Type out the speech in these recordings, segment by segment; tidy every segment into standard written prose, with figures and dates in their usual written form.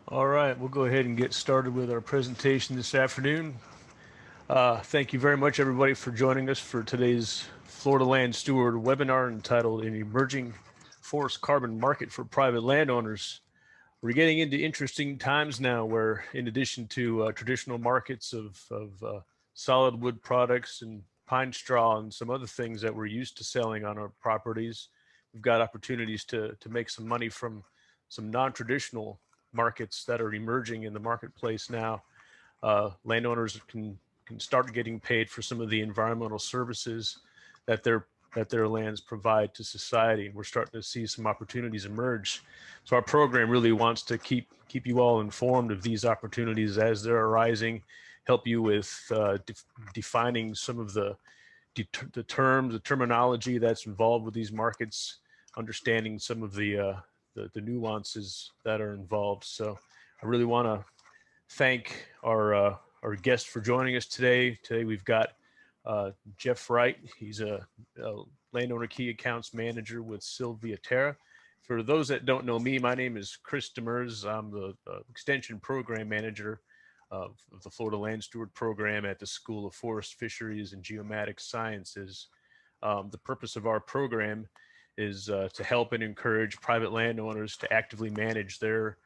All right, we'll go ahead and get started with our presentation this afternoon. Thank you very much, everybody, for joining us for today's Florida Land Steward webinar entitled An Emerging Forest Carbon Market for Private Landowners. We're getting into interesting times now where, in addition to traditional markets of solid wood products and pine straw and some other things that we're used to selling on our properties, we've got opportunities to make some money from some non-traditional markets that are emerging in the marketplace now. Landowners can start getting paid for some of the environmental services that their lands provide to society. And we're starting to see some opportunities emerge. So our program really wants to keep you all informed of these opportunities as they're arising, help you with defining some of the terms, the terminology that's involved with these markets, understanding some of the nuances that are involved. So I really want to thank our guest for joining us today. Today we've got Jeff Wright. He's a landowner key accounts manager with SilviaTerra. For those that don't know me, my name is Chris Demers. I'm the extension program manager of the Florida Land Steward program at the School of Forest, Fisheries, and Geomatic Sciences. The purpose of our program is to help and encourage private landowners to actively manage their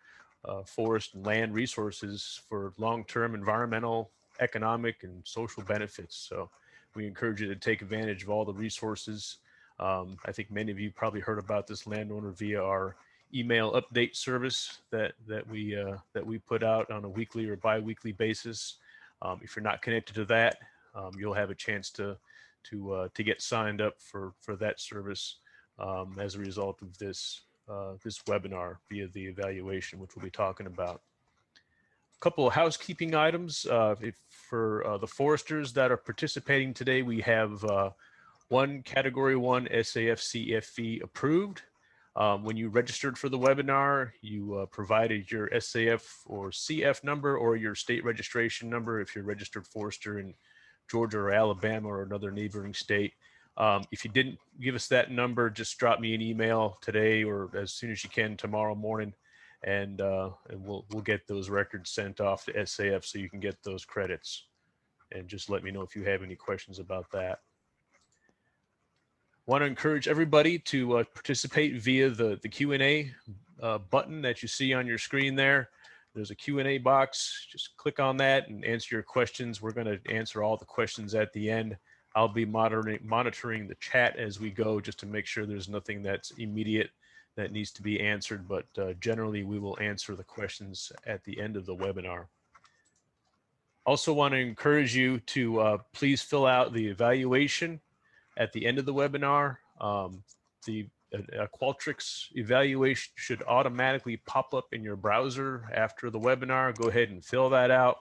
forest and land resources for long-term environmental, economic, and social benefits. So we encourage you to take advantage of all the resources. I think many of you probably heard about this landowner via our email update service that we put out on a weekly or bi-weekly basis. If you're not connected to that, you'll have a chance to get signed up for that service as a result of this webinar via the evaluation, which we'll be talking about. A couple of housekeeping items. For the foresters that are participating today, we have one Category 1 SAF-CFV approved. When you registered for the webinar, you provided your SAF or CF number or your state registration number if you're a registered forester in Georgia or Alabama or another neighboring state. If you didn't give us that number, just drop me an email today or as soon as you can tomorrow morning, and we'll get those records sent off to SAF so you can get those credits. And just let me know if you have any questions about that. Want to encourage everybody to participate via the Q&A button that you see on your screen there. There's a Q&A box. Just click on that and answer your questions. We're going to answer all the questions at the end. I'll be monitoring the chat as we go just to make sure there's nothing that's immediate that needs to be answered, but generally we will answer the questions at the end of the webinar. Also want to encourage you to please fill out the evaluation at the end of the webinar. The Qualtrics evaluation should automatically pop up in your browser after the webinar. Go ahead and fill that out.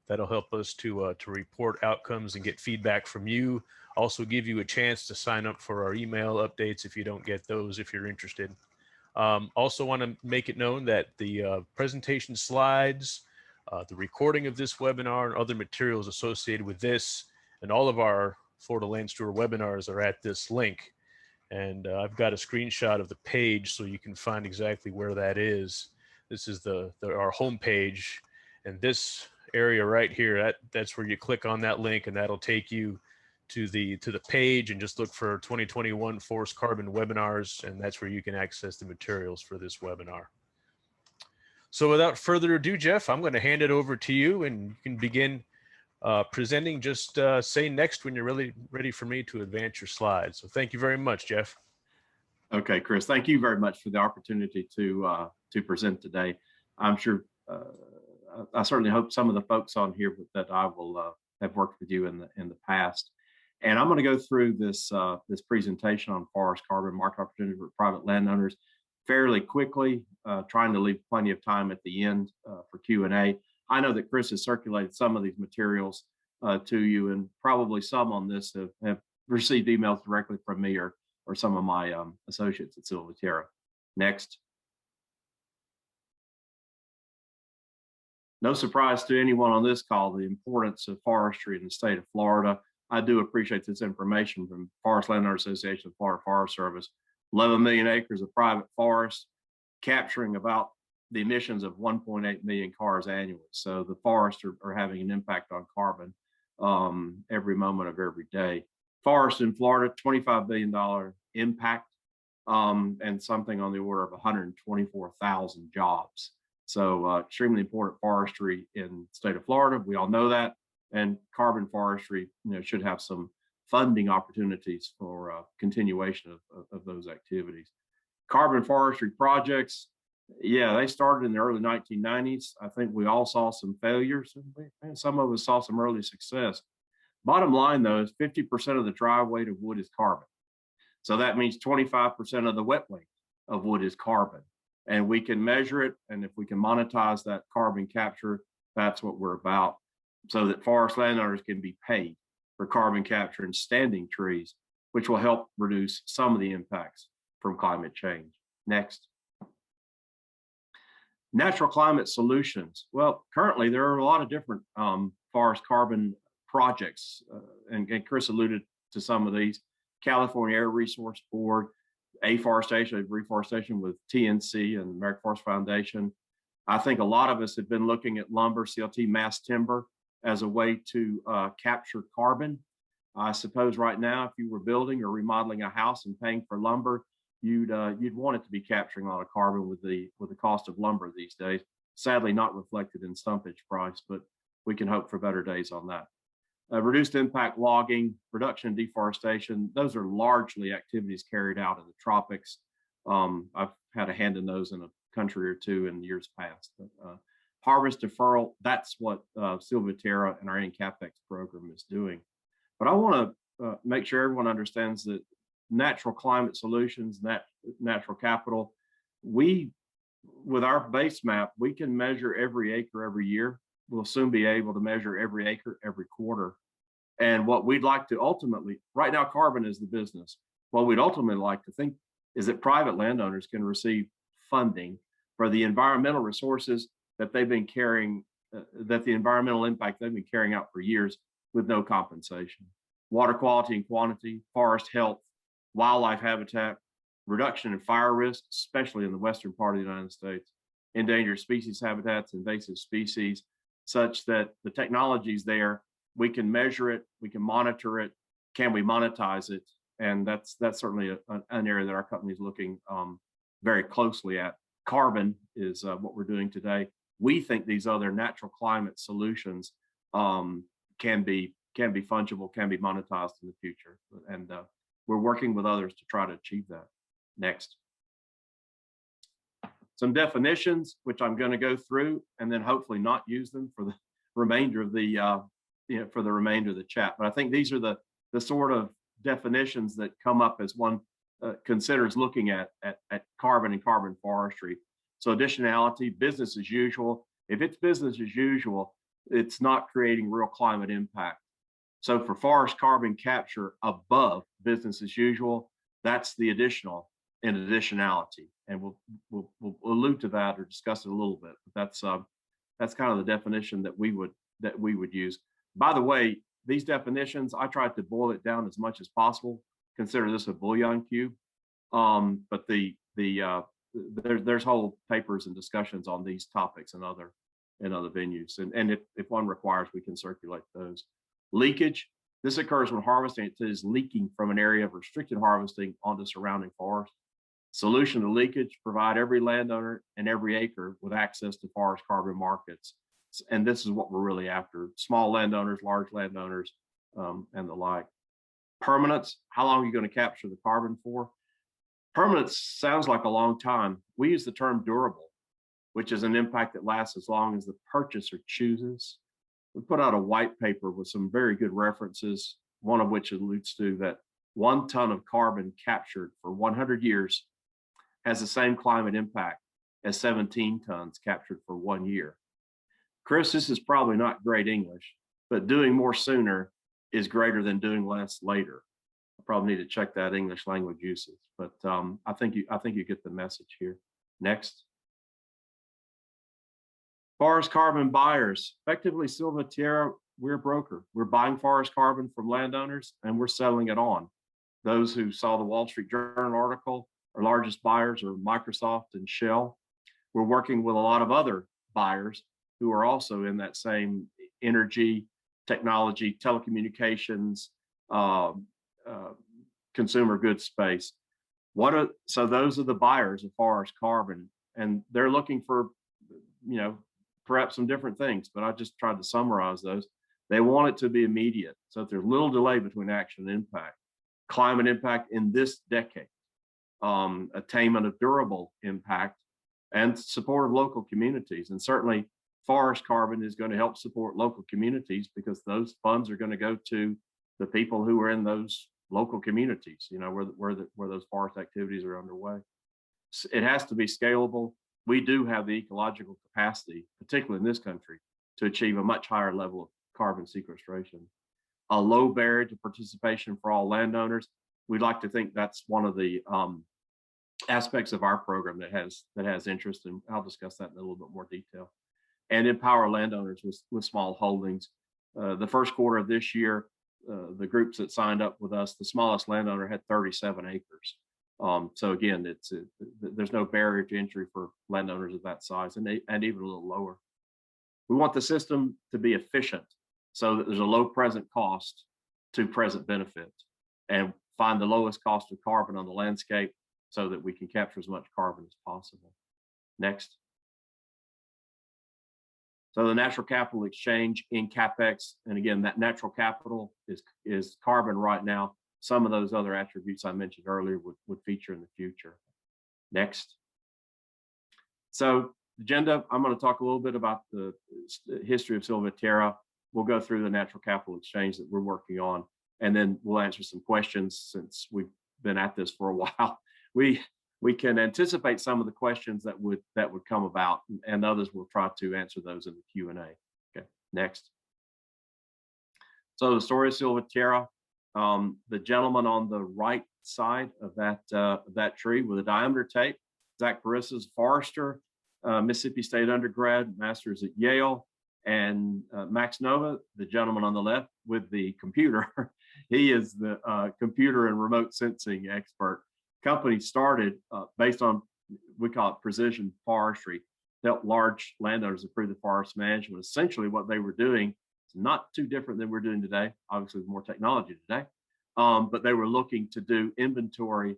That'll help us to report outcomes and get feedback from you. Also give you a chance to sign up for our email updates if you don't get those, if you're interested. Also want to make it known that the presentation slides, the recording of this webinar and other materials associated with this and all of our Florida Land Steward webinars are at this link. And I've got a screenshot of the page so you can find exactly where that is. This is our home page, and this area right here, that's where you click on that link and that'll take you to the page, and just look for 2021 Forest Carbon webinars, and that's where you can access the materials for this webinar. So without further ado, Jeff, I'm going to hand it over to you and you can begin presenting. Just say next when you're really ready for me to advance your slides. So thank you very much, Jeff. Okay, Chris, thank you very much for the opportunity to present today. I'm sure I certainly hope some of the folks on here that I will have worked with you in the past. And I'm going to go through this this presentation on forest carbon market opportunity for private landowners fairly quickly, trying to leave plenty of time at the end for Q&A. I know that Chris has circulated some of these materials to you, and probably some on this have received emails directly from me or some of my associates at SilviaTerra. Next. No surprise to anyone on this call, the importance of forestry in the state of Florida. I do appreciate this information from Forest Landowner Association of Florida Forest Service. 11 million acres of private forest, capturing about the emissions of 1.8 million cars annually. So the forests are having an impact on carbon every moment of every day. Forests in Florida, $25 billion impact, and something on the order of 124,000 jobs. So extremely important forestry in the state of Florida. We all know that. And carbon forestry, should have some funding opportunities for continuation of those activities. Carbon forestry projects, yeah, they started in the early 1990s. I think we all saw some failures, and some of us saw some early success. Bottom line, though, is 50% of the dry weight of wood is carbon. So that means 25% of the wet weight of wood is carbon. And we can measure it, and if we can monetize that carbon capture, that's what we're about, so that forest landowners can be paid for carbon capture and standing trees, which will help reduce some of the impacts from climate change. Next. Natural climate solutions. Well, currently there are a lot of different forest carbon projects, and Chris alluded to some of these. California Air Resource Board, afforestation, reforestation with TNC and American Forest Foundation. I think a lot of us have been looking at lumber, CLT, mass timber as a way to capture carbon. I suppose right now, if you were building or remodeling a house and paying for lumber, you'd want it to be capturing a lot of carbon with the cost of lumber these days. Sadly, not reflected in stumpage price, but we can hope for better days on that. Reduced impact logging, reduction in deforestation, those are largely activities carried out in the tropics. I've had a hand in those in a country or two in years past. But, harvest deferral, that's what SilviaTerra and our NCAPX program is doing. But I want to make sure everyone understands that natural climate solutions, natural capital, with our base map, we can measure every acre every year. We'll soon be able to measure every acre every quarter. And what we'd like to ultimately, right now, carbon is the business. What we'd ultimately like to think is that private landowners can receive funding for the environmental resources that they've been carrying, that the environmental impact they've been carrying out for years with no compensation. Water quality and quantity, forest health, wildlife habitat, reduction in fire risk, especially in the western part of the United States, endangered species habitats, invasive species, such that the technology's there, we can measure it, we can monitor it, can we monetize it? And that's certainly an area that our company is looking very closely at. Carbon is what we're doing today. We think these other natural climate solutions can be fungible, can be monetized in the future. And we're working with others to try to achieve that. Next. Some definitions, which I'm going to go through and then hopefully not use them for the remainder of the chat. But I think these are the sort of definitions that come up as one considers looking at carbon and carbon forestry. So additionality, business as usual. If it's business as usual, it's not creating real climate impact. So for forest carbon capture above business as usual, that's the additional in additionality. And we'll allude to that or discuss it a little bit. But that's kind of the definition that we would use. By the way, these definitions, I tried to boil it down as much as possible. Consider this a bouillon cube. But there's whole papers and discussions on these topics and other venues. And if one requires, we can circulate those. Leakage. This occurs when harvesting is leaking from an area of restricted harvesting onto surrounding forest. Solution to leakage: provide every landowner and every acre with access to forest carbon markets. And this is what we're really after: small landowners, large landowners, and the like. Permanence: how long are you going to capture the carbon for? Permanence sounds like a long time. We use the term durable, which is an impact that lasts as long as the purchaser chooses. We put out a white paper with some very good references, one of which alludes to that 1 ton of carbon captured for 100 years has the same climate impact as 17 tons captured for 1 year. Chris, this is probably not great English, but doing more sooner is greater than doing less later. I probably need to check that English language usage, but I think you get the message here. Next. Forest carbon buyers. Effectively, SilviaTerra, we're a broker. We're buying forest carbon from landowners and we're selling it on. Those who saw the Wall Street Journal article, our largest buyers are Microsoft and Shell. we're working with a lot of other buyers who are also in that same energy, technology, telecommunications, consumer goods space. So those are the buyers as far as carbon, and they're looking for, perhaps some different things, but I just tried to summarize those. They want it to be immediate. So if there's little delay between action and impact, climate impact in this decade, attainment of durable impact, and support of local communities. And certainly forest carbon is going to help support local communities, because those funds are going to go to the people who are in those local communities, where those forest activities are underway. It has to be scalable. We do have the ecological capacity, particularly in this country, to achieve a much higher level of carbon sequestration. A low barrier to participation for all landowners. We'd like to think that's one of the aspects of our program that has interest, and I'll discuss that in a little bit more detail. And empower landowners with small holdings. The first quarter of this year, the groups that signed up with us, the smallest landowner had 37 acres. So again, there's no barrier to entry for landowners of that size, and even a little lower. We want the system to be efficient, so that there's a low present cost to present benefit, and find the lowest cost of carbon on the landscape so that we can capture as much carbon as possible. Next. So the natural capital exchange NCAPX, and again, that natural capital is carbon right now. Some of those other attributes I mentioned earlier would feature in the future. Next. So agenda, I'm going to talk a little bit about the history of SilviaTerra. We'll go through the natural capital exchange that we're working on, and then we'll answer some questions since we've been at this for a while. We can anticipate some of the questions that would come about, and others will try to answer those in the Q&A. Okay, next. So the story of SilviaTerra, the gentleman on the right side of that tree with a diameter tape, Zach Parissa's forester, Mississippi State undergrad, master's at Yale, and Max Nova, the gentleman on the left with the computer. He is the computer and remote sensing expert. Company started based on, we call it precision forestry, help large landowners improve the forest management. Essentially what they were doing is not too different than we're doing today, obviously with more technology today, but they were looking to do inventory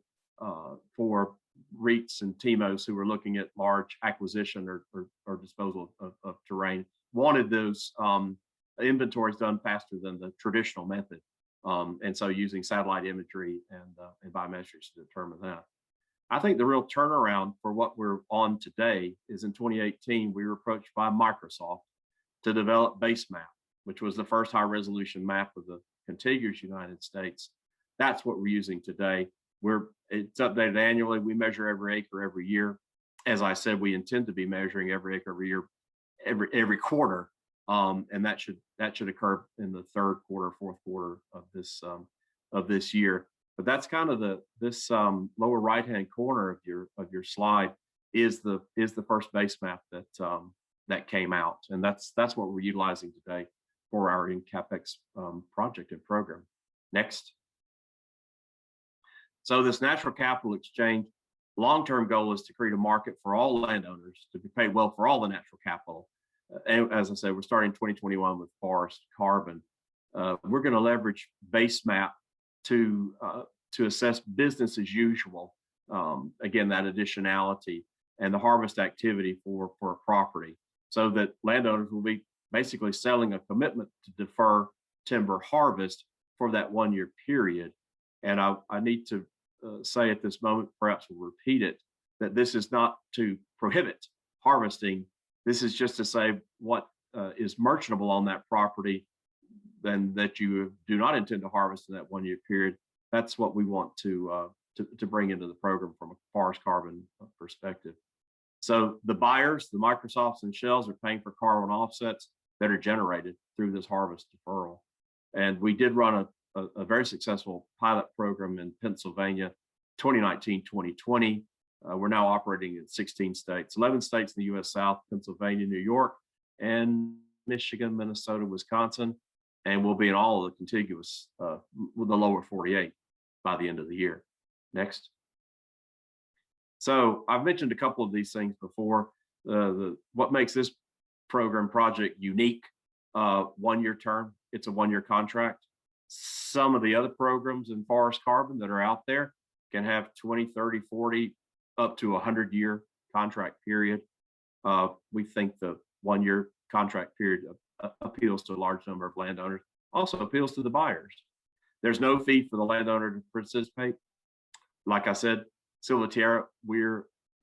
for REITs and TIMOs who were looking at large acquisition or disposal of terrain, wanted those inventories done faster than the traditional method. And so using satellite imagery and biometrics to determine that. I think the real turnaround for what we're on today is in 2018, we were approached by Microsoft to develop BaseMap, which was the first high resolution map of the contiguous United States. That's what we're using today. It's updated annually. We measure every acre every year. As I said, we intend to be measuring every acre every year, every quarter. And that should occur in the third quarter, fourth quarter of this year. But that's kind of this lower right-hand corner of your slide is the first base map that came out, and that's what we're utilizing today for our NCAPX project and program. Next. So this natural capital exchange long-term goal is to create a market for all landowners to be paid well for all the natural capital. And as I said, we're starting 2021 with forest carbon. We're going to leverage BaseMap to assess business as usual. Again, that additionality and the harvest activity for a property, so that landowners will be basically selling a commitment to defer timber harvest for that 1 year period. And I need to say at this moment, perhaps we'll repeat it, that this is not to prohibit harvesting. This is just to say what is merchantable on that property, then that you do not intend to harvest in that 1 year period. That's what we want to bring into the program from a forest carbon perspective. So the buyers, the Microsofts and Shells, are paying for carbon offsets that are generated through this harvest deferral. And we did run a very successful pilot program in Pennsylvania, 2019, 2020. We're now operating in 16 states, 11 states in the U.S. South, Pennsylvania, New York, and Michigan, Minnesota, Wisconsin, and we'll be in all of the contiguous, with the lower 48 by the end of the year. Next. So I've mentioned a couple of these things before. what makes this project unique, 1-year term. It's a 1-year contract. Some of the other programs in forest carbon that are out there can have 20, 30, 40, up to 100-year contract period. We think the 1-year contract period appeals to a large number of landowners, also appeals to the buyers. There's no fee for the landowner to participate. Like I said, SilviaTerra,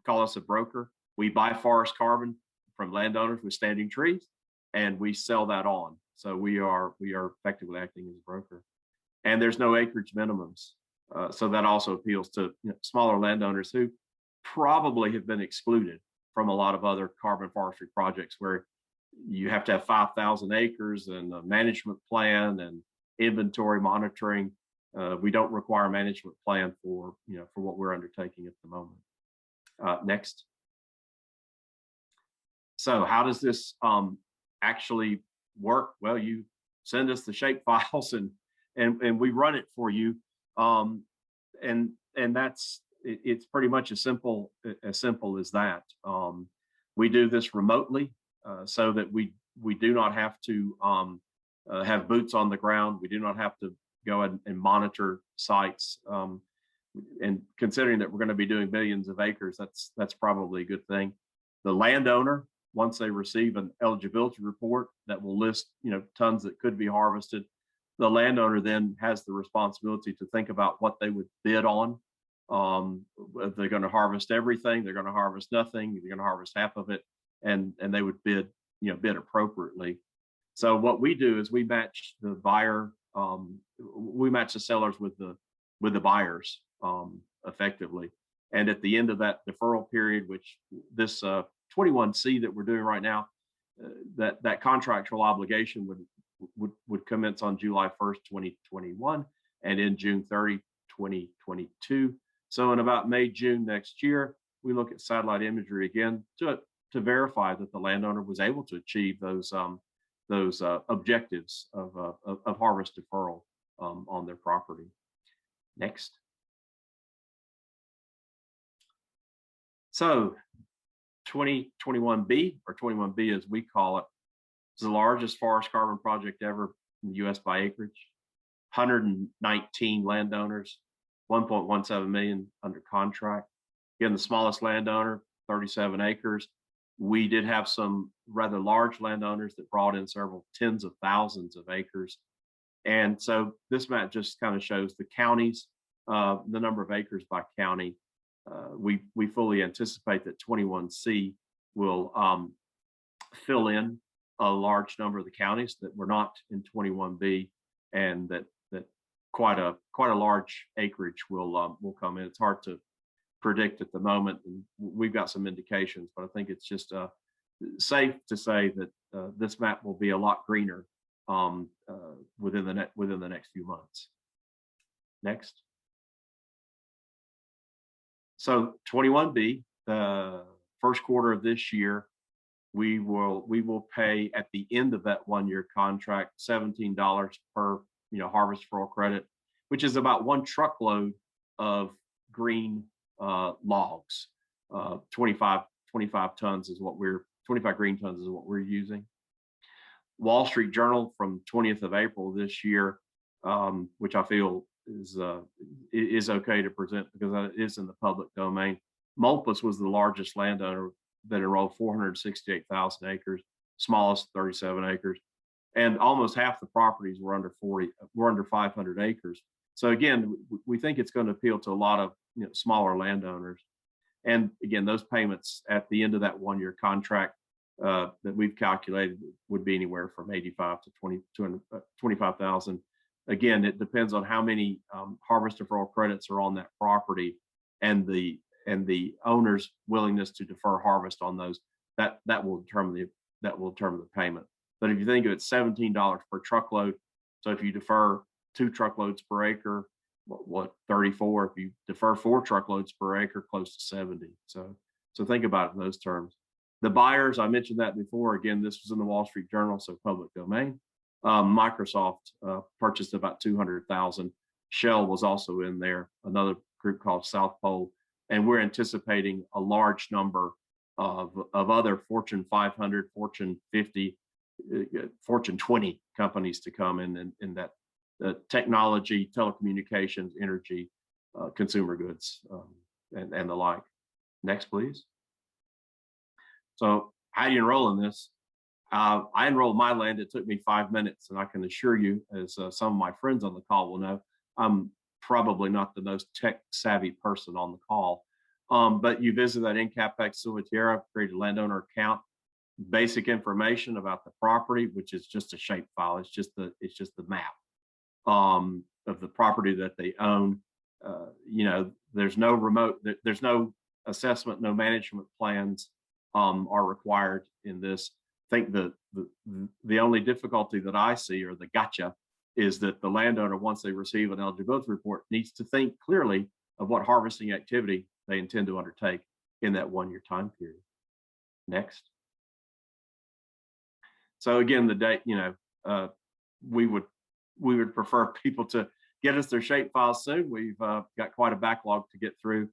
call us a broker. We buy forest carbon from landowners with standing trees, and we sell that on. So we are effectively acting as a broker. And there's no acreage minimums. So that also appeals to smaller landowners who probably have been excluded from a lot of other carbon forestry projects where you have to have 5,000 acres and a management plan and inventory monitoring. We don't require a management plan for what we're undertaking at the moment. Next. So how does this actually work? Well, you send us the shape files and we run it for you. And it's pretty much as simple as that. We do this remotely so that we do not have to have boots on the ground. We do not have to go and monitor sites. And considering that we're going to be doing millions of acres, that's probably a good thing. The landowner, once they receive an eligibility report that will list tons that could be harvested, the landowner then has the responsibility to think about what they would bid on. If they're going to harvest everything, they're going to harvest nothing, they're going to harvest half of it, and they would bid appropriately. So what we do is we match the buyer, we match the sellers with the buyers effectively. And at the end of that deferral period, which this 21C that we're doing right now, that contractual obligation would commence on July 1st, 2021, and in June 30, 2022. So in about May, June next year, we look at satellite imagery again to verify that the landowner was able to achieve those objectives of harvest deferral on their property. Next. So 2021B, or 21B as we call it, is the largest forest carbon project ever in the U.S. by acreage. 119 landowners, 1.17 million under contract. Again, the smallest landowner, 37 acres. We did have some rather large landowners that brought in several tens of thousands of acres. And so this map just kind of shows the counties, the number of acres by county. We fully anticipate that 21C will fill in a large number of the counties that were not in 21B, and that quite a large acreage will come in. It's hard to predict at the moment, and we've got some indications, but I think it's just safe to say that this map will be a lot greener within the next few months. Next. So 21B, the first quarter of this year, we will pay at the end of that 1-year contract $17 per harvest deferral credit, which is about 1 truckload of green logs. 25 tons is what 25 green tons is what we're using. Wall Street Journal from 20th of April this year, which I feel is okay to present because it is in the public domain. Mulpus was the largest landowner that enrolled 468,000 acres, smallest 37 acres, and almost half the properties were under 500 acres. So again, we think it's going to appeal to a lot of smaller landowners. And again, those payments at the end of that 1-year contract that we've calculated would be anywhere from 85 to 25,000. Again, it depends on how many harvest deferral credits are on that property and the owner's willingness to defer harvest on those. That will determine the payment. But if you think of it, $17 per truckload. So if you defer 2 truckloads per acre, what 34? If you defer 4 truckloads per acre, close to 70. So think about it in those terms. The buyers, I mentioned that before. Again, this was in the Wall Street Journal, so public domain. Microsoft purchased about 200,000. Shell was also in there, another group called South Pole. And we're anticipating a large number of other Fortune 500, Fortune 50, Fortune 20 companies to come in that technology, telecommunications, energy, consumer goods, and the like. Next, please. So how do you enroll in this? I enrolled my land. It took me 5 minutes, and I can assure you, as some of my friends on the call will know, I'm probably not the most tech savvy person on the call. But you visit that NCAPX SilviaTerra, create a landowner account, basic information about the property, which is just a shape file. It's just the map of the property that they own. You know, there's no remote, there's no assessment, no management plans are required in this. I think the only difficulty that I see, or the gotcha, is that the landowner, once they receive an eligibility report, needs to think clearly of what harvesting activity they intend to undertake in that 1-year time period. Next. So again, the date, you know, we would prefer people to get us their shape files soon. We've got quite a backlog to get through.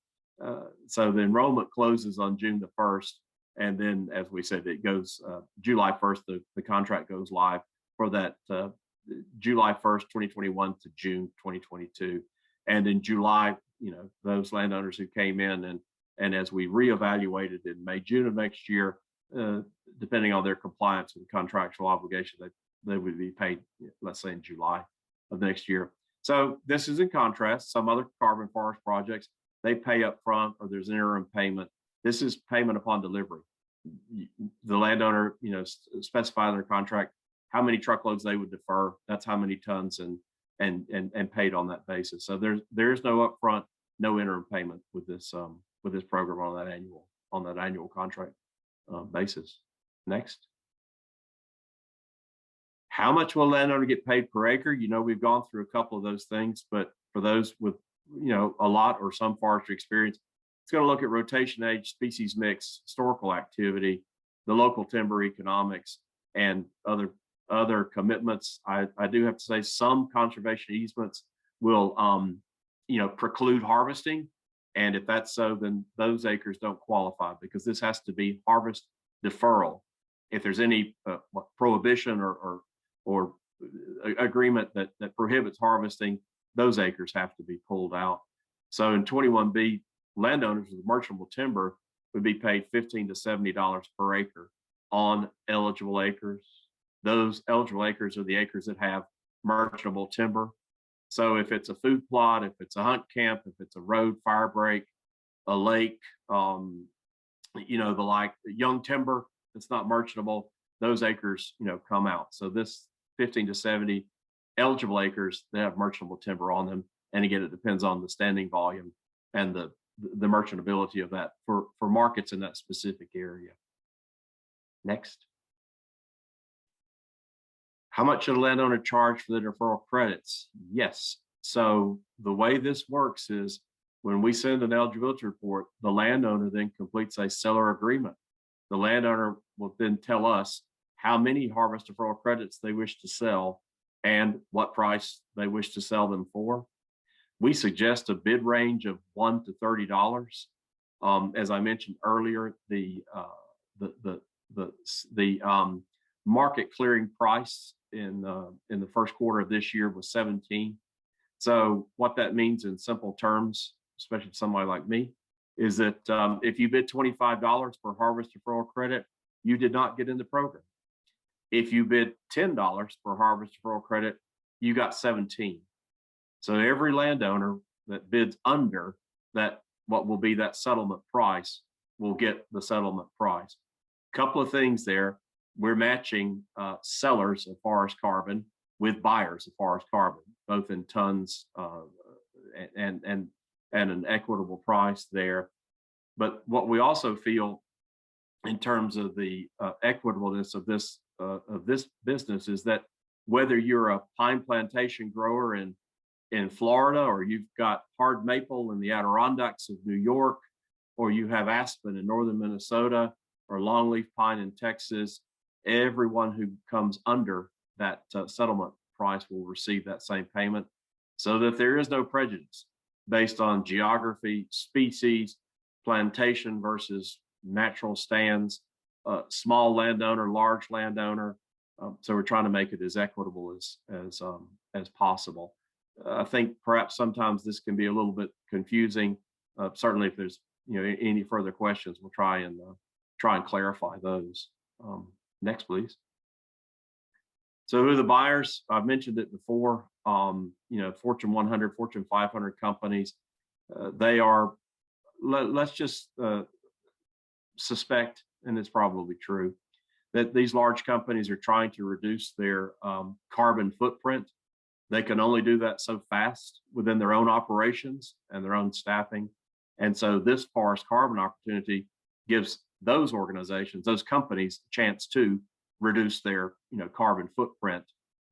So the enrollment closes on June the 1st. And then, as we said, it goes July 1st, the contract goes live for that July 1st, 2021 to June 2022. And in July, you know, those landowners who came in and as we reevaluated in May, June of next year, depending on their compliance with the contractual obligation, they would be paid, let's say in July of next year. So this is in contrast. Some other carbon forest projects, they pay up front or there's an interim payment. This is payment upon delivery. The landowner, you know, specify in their contract how many truckloads they would defer. That's how many tons, and paid on that basis. So there's no upfront, no interim payment with this program on that annual contract basis. Next. How much will a landowner get paid per acre? You know, we've gone through a couple of those things, but for those with, you know, a lot or some forestry experience, it's going to look at rotation age, species mix, historical activity, the local timber economics, and other commitments. I do have to say some conservation easements will, you know, preclude harvesting. And if that's so, then those acres don't qualify because this has to be harvest deferral. If there's any prohibition or agreement that prohibits harvesting, those acres have to be pulled out. So in 21B, landowners with merchantable timber would be paid $15 to $70 per acre on eligible acres. Those eligible acres are the acres that have merchantable timber. So if it's a food plot, if it's a hunt camp, if it's a road, fire break, a lake, you know, the like young timber that's not merchantable, those acres, you know, come out. So this 15 to 70 eligible acres that have merchantable timber on them. And again, it depends on the standing volume and the merchantability of that for markets in that specific area. Next. How much should a landowner charge for the deferral credits? Yes. So the way this works is when we send an eligibility report, the landowner then completes a seller agreement. The landowner will then tell us how many harvest deferral credits they wish to sell and what price they wish to sell them for. We suggest a bid range of $1 to $30. As I mentioned earlier, the market clearing price in the first quarter of this year was 17. So what that means in simple terms, especially for somebody like me, is that if you bid $25 per harvest deferral credit, you did not get in the program. If you bid $10 per harvest deferral credit, you got 17. So every landowner that bids under that, what will be that settlement price, will get the settlement price. Couple of things there. We're matching sellers of forest carbon with buyers of forest carbon, both in tons and an equitable price there. But what we also feel in terms of the equitableness of this business is that whether you're a pine plantation grower in Florida, or you've got hard maple in the Adirondacks of New York, or you have aspen in northern Minnesota, or longleaf pine in Texas, everyone who comes under that settlement price will receive that same payment, so that there is no prejudice based on geography, species, plantation versus natural stands, small landowner, large landowner. So we're trying to make it as equitable as possible. I think perhaps sometimes this can be a little bit confusing. Certainly, if there's any further questions, we'll try and clarify those. Next, please. So who are the buyers? I've mentioned it before. Fortune 100, Fortune 500 companies. They are. Let's just suspect, and it's probably true, that these large companies are trying to reduce their carbon footprint. They can only do that so fast within their own operations and their own staffing. And so this forest carbon opportunity gives those organizations, those companies, a chance to reduce their carbon footprint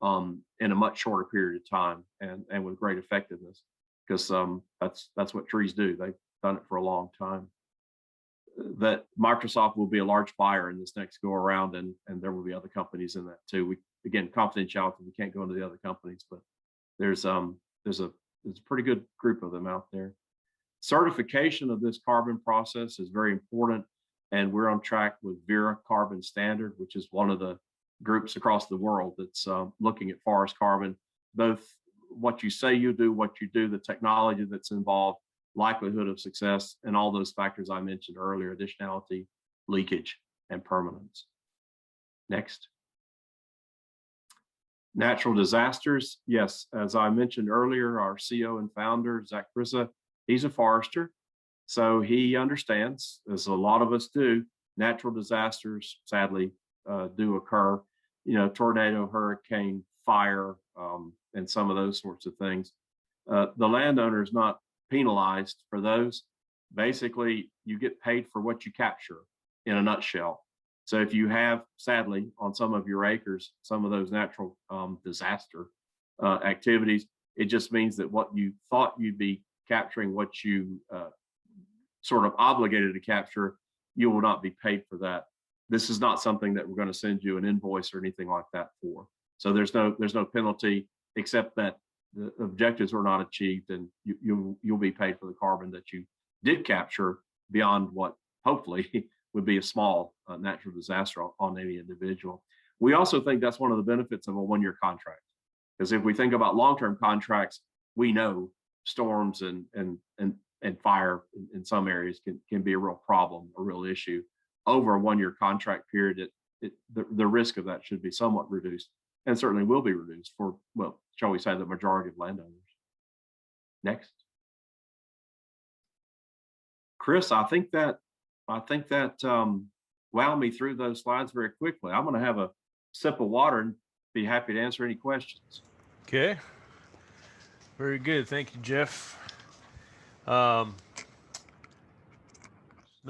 in a much shorter period of time and with great effectiveness, because that's what trees do. They've done it for a long time. That Microsoft will be a large buyer in this next go around, and there will be other companies in that too. Again, confidentiality, we can't go into the other companies, but there's a pretty good group of them out there. Certification of this carbon process is very important, and we're on track with Vera Carbon Standard, which is one of the groups across the world that's looking at forest carbon, both what you say you do, what you do, the technology that's involved, likelihood of success, and all those factors I mentioned earlier: additionality, leakage, and permanence. Next. Natural disasters. Yes, as I mentioned earlier, our CEO and founder, Zach Brissa, he's a forester. So he understands, as a lot of us do, natural disasters sadly do occur. Tornado, hurricane, fire, and some of those sorts of things. The landowner is not penalized for those. Basically, you get paid for what you capture, in a nutshell. So if you have, sadly, on some of your acres, some of those natural disaster activities, it just means that what you thought you'd be capturing, what you sort of obligated to capture, you will not be paid for that. This is not something that we're going to send you an invoice or anything like that for. So there's no penalty, except that the objectives were not achieved, and you'll be paid for the carbon that you did capture beyond what hopefully would be a small natural disaster on any individual. We also think that's one of the benefits of a one-year contract, because if we think about long-term contracts, we know storms and fire in some areas can be a real problem, a real issue. Over a one-year contract period, the risk of that should be somewhat reduced, and certainly will be reduced for, well, shall we say, the majority of landowners. Next. Chris, I think that wowed me through those slides very quickly. I'm going to have a sip of water and be happy to answer any questions. Okay. Very good. Thank you, Jeff. No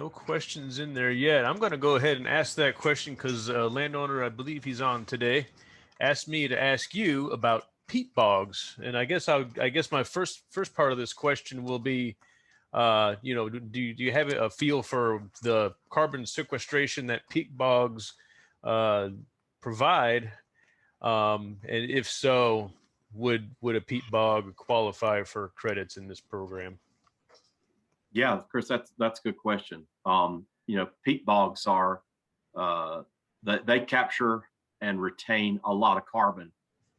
questions in there yet. I'm going to go ahead and ask that question because landowner, I believe he's on today, asked me to ask you about peat bogs. And I guess my first part of this question will be, do you have a feel for the carbon sequestration that peat bogs provide? And if so, would a peat bog qualify for credits in this program? Yeah, Chris, that's a good question. Peat bogs are they capture and retain a lot of carbon,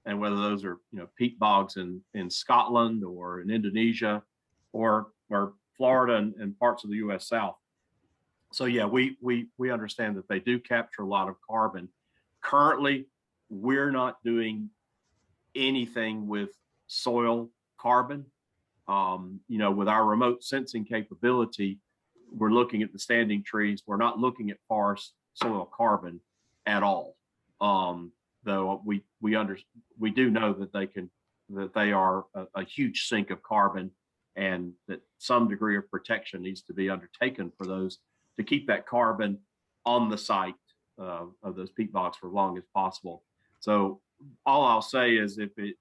and whether those are peat bogs in Scotland or in Indonesia or Florida and parts of the U.S. South. So yeah, we understand that they do capture a lot of carbon. Currently, we're not doing anything with soil carbon. With our remote sensing capability, we're looking at the standing trees. We're not looking at forest soil carbon at all. Though we do know that they are a huge sink of carbon, and that some degree of protection needs to be undertaken for those to keep that carbon on the site of those peat bogs for as long as possible. So all I'll say is if the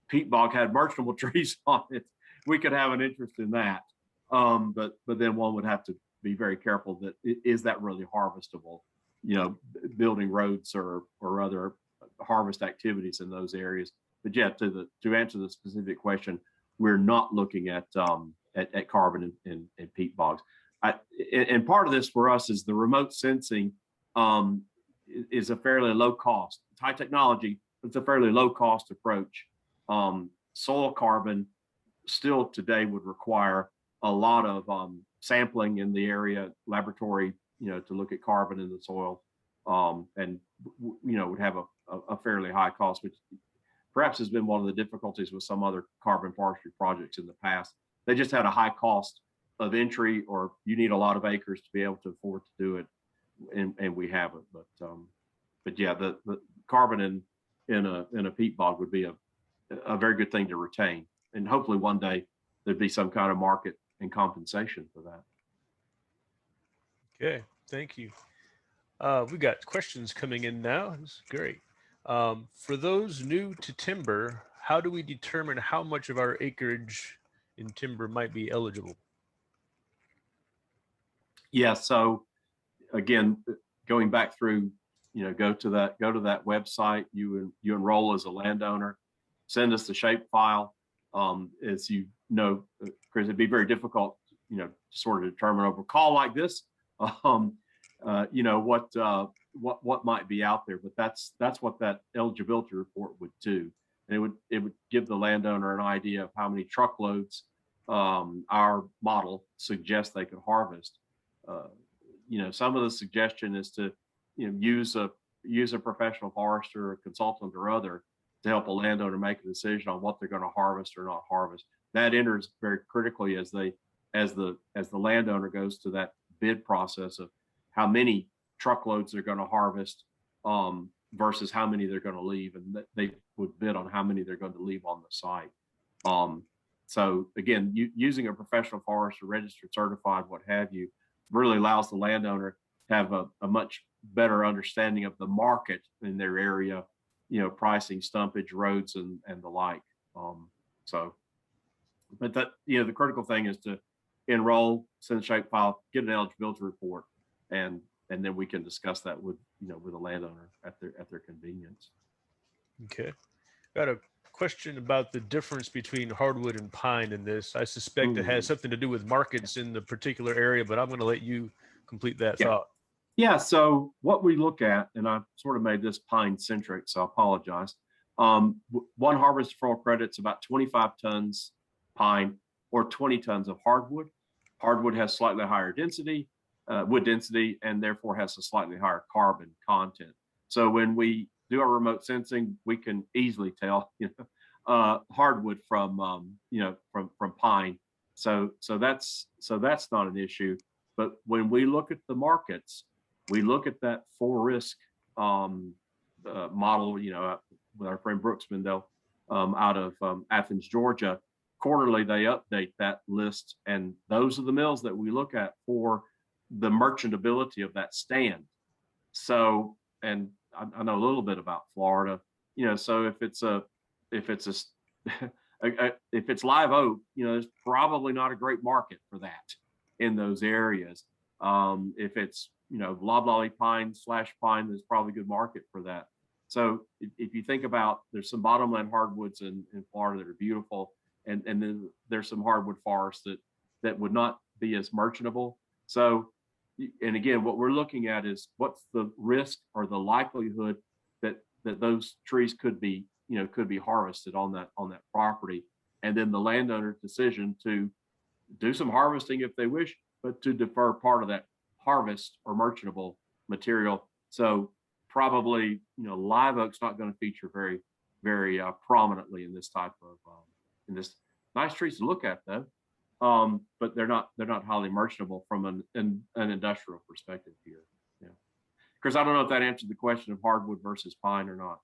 peat bog had merchantable trees on it, we could have an interest in that. But then one would have to be very careful that is that really harvestable, building roads or other harvest activities in those areas. But yeah, to answer the specific question, we're not looking at carbon in peat bogs. and part of this for us is the remote sensing is a fairly low cost. It's high technology, but it's a fairly low cost approach. Soil carbon still today would require a lot of sampling in the area, laboratory, to look at carbon in the soil, and would have a fairly high cost, which perhaps has been one of the difficulties with some other carbon forestry projects in the past. They just had a high cost of entry, or you need a lot of acres to be able to afford to do it, and we haven't. But yeah, the carbon in a peat bog would be a very good thing to retain, and hopefully one day there'd be some kind of market and compensation for that. Okay, thank you. We got questions coming in now. This is great. For those new to timber, how do we determine how much of our acreage in timber might be eligible? Yeah, so again, going back through, go to that website, you enroll as a landowner, send us the shape file. As you know, Chris, it'd be very difficult, to sort of determine over a call like this, what might be out there. But that's what that eligibility report would do, and it would give the landowner an idea of how many truckloads our model suggests they could harvest. Some of the suggestion is to use a professional forester or consultant or other to help a landowner make a decision on what they're going to harvest or not harvest. That enters very critically as the landowner goes to that bid process of how many truckloads they're going to harvest versus how many they're going to leave, and they would bid on how many they're going to leave on the site. So again, using a professional forester, registered, certified, what have you, really allows the landowner to have a much better understanding of the market in their area, pricing, stumpage, roads, and the like. But that, the critical thing is to enroll, send a shape file, get an eligibility report, and then we can discuss that with the landowner at their convenience. Okay, got a question about the difference between hardwood and pine in this. I suspect it has something to do with markets in the particular area, but I'm going to let you complete that thought. Yeah, so what we look at, and I sort of made this pine centric, so I apologize. One harvest deferral credit's about 25 tons pine or 20 tons of hardwood. Hardwood has slightly higher density, wood density, and therefore has a slightly higher carbon content. So when we do our remote sensing, we can easily tell, hardwood from pine. So that's not an issue. But when we look at the markets, we look at that 4-risk model, with our friend Brooks Mendel out of Athens, Georgia. Quarterly, they update that list, and those are the mills that we look at for the merchantability of that stand. So, and I know a little bit about Florida, so if it's if it's live oak, there's probably not a great market for that in those areas. If it's loblolly pine / pine, there's probably a good market for that. So if you think about, there's some bottomland hardwoods in Florida that are beautiful, and then there's some hardwood forests that would not be as merchantable. So, and again, what we're looking at is what's the risk or the likelihood that those trees could be harvested on that property, and then the landowner's decision to do some harvesting if they wish, but to defer part of that harvest or merchantable material. So probably, live oak's not going to feature very, very prominently in this type of in this nice trees to look at though, but they're not highly merchantable from an industrial perspective here. Yeah, Chris, I don't know if that answered the question of hardwood versus pine or not.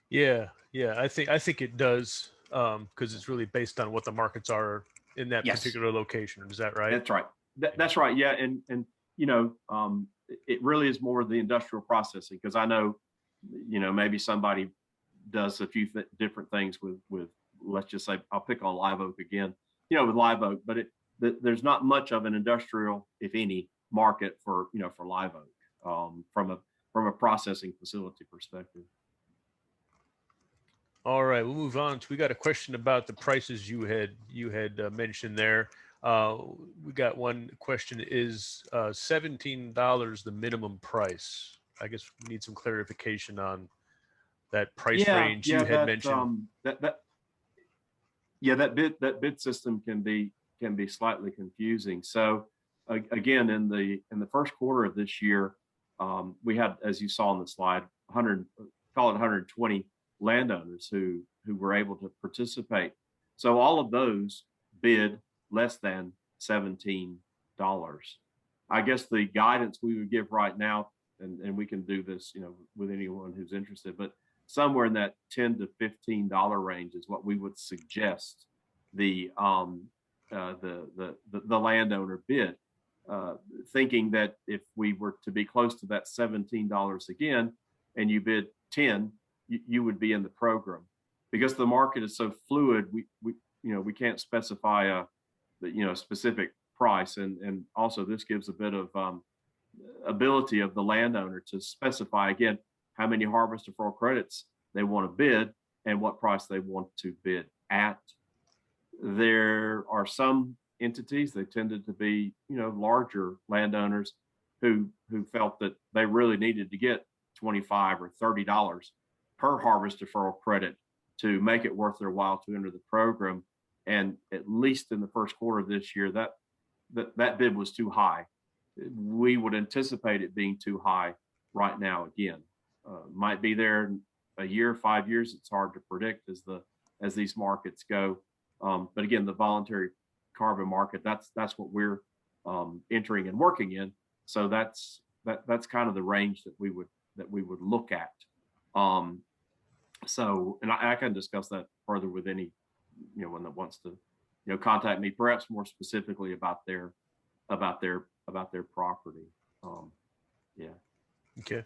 Yeah, I think it does, because it's really based on what the markets are in that particular location. Is that right? That's right. That's right. Yeah, and it really is more the industrial processing, because I know, maybe somebody does a few different things with let's just say, I'll pick on live oak again, with live oak, but there's not much of an industrial, if any, market for live oak from a processing facility perspective. All right, we'll move on. We got a question about the prices you had mentioned there. We got one question. Is $17 the minimum price? I guess we need some clarification on that price range you had mentioned. That bid system can be slightly confusing. So again, in the first quarter of this year, we had, as you saw on the slide, 120 landowners who were able to participate. So all of those bid less than $17. I guess the guidance we would give right now, and we can do this, with anyone who's interested, but somewhere in that $10 to $15 range is what we would suggest the landowner bid, thinking that if we were to be close to that $17 again, and you bid 10, you would be in the program. Because the market is so fluid, we can't specify a specific price, and also this gives a bit of ability of the landowner to specify again how many harvest deferral credits they want to bid and what price they want to bid at. There are some entities, they tended to be larger landowners who felt that they really needed to get $25 or $30 per harvest deferral credit to make it worth their while to enter the program. And at least in the first quarter of this year, that bid was too high. We would anticipate it being too high right now again. Might be there in a year, 5 years. It's hard to predict as these markets go. But again, the voluntary carbon market, that's what we're entering and working in. So that's kind of the range that we would look at. So, and I can discuss that further with any one that wants to contact me, perhaps more specifically about their property. Yeah. Okay.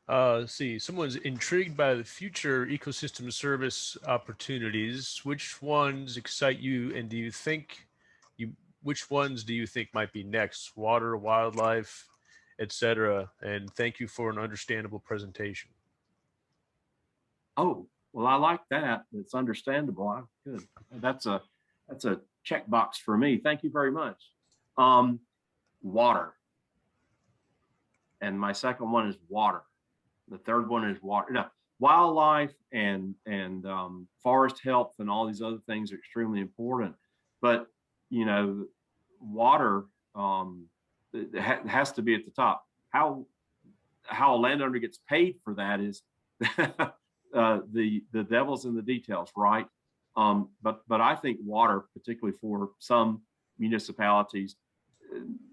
Let's see. Someone's intrigued by the future ecosystem service opportunities. Which ones excite you, and which ones do you think might be next? Water, wildlife, etc. And thank you for an understandable presentation. Oh, well, I like that. It's understandable. Good. That's a checkbox for me. Thank you very much. Water. And my second one is water. The third one is water. Now, wildlife and forest health and all these other things are extremely important. But water has to be at the top. How a landowner gets paid for that is the devil's in the details, right? But I think water, particularly for some municipalities,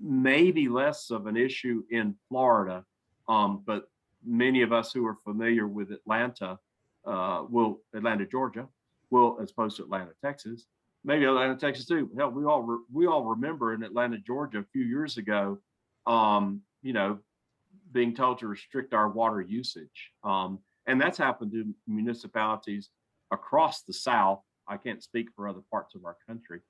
may be less of an issue in Florida, but many of us who are familiar with Atlanta, Georgia, as opposed to Atlanta, Texas, maybe Atlanta, Texas too. Hell, we all remember in Atlanta, Georgia, a few years ago, being told to restrict our water usage. And that's happened to municipalities across the South. I can't speak for other parts of our country,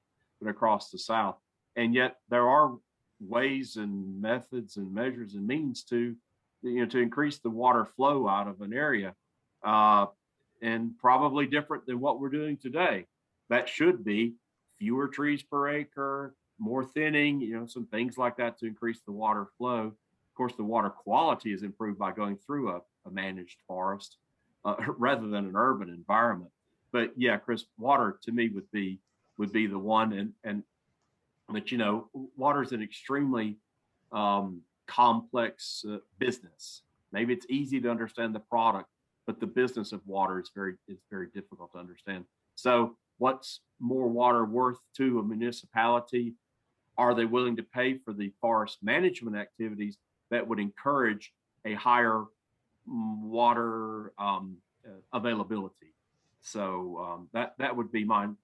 but across the South. And yet there are ways and methods and measures and means to increase the water flow out of an area, and probably different than what we're doing today. That should be fewer trees per acre, more thinning, some things like that to increase the water flow. Of course, the water quality is improved by going through a managed forest rather than an urban environment. But yeah, Chris, water to me would be the one. But water is an extremely complex business. Maybe it's easy to understand the product, but the business of water is very difficult to understand. So what's more water worth to a municipality? Are they willing to pay for the forest management activities that would encourage a higher water availability? So that would be mine.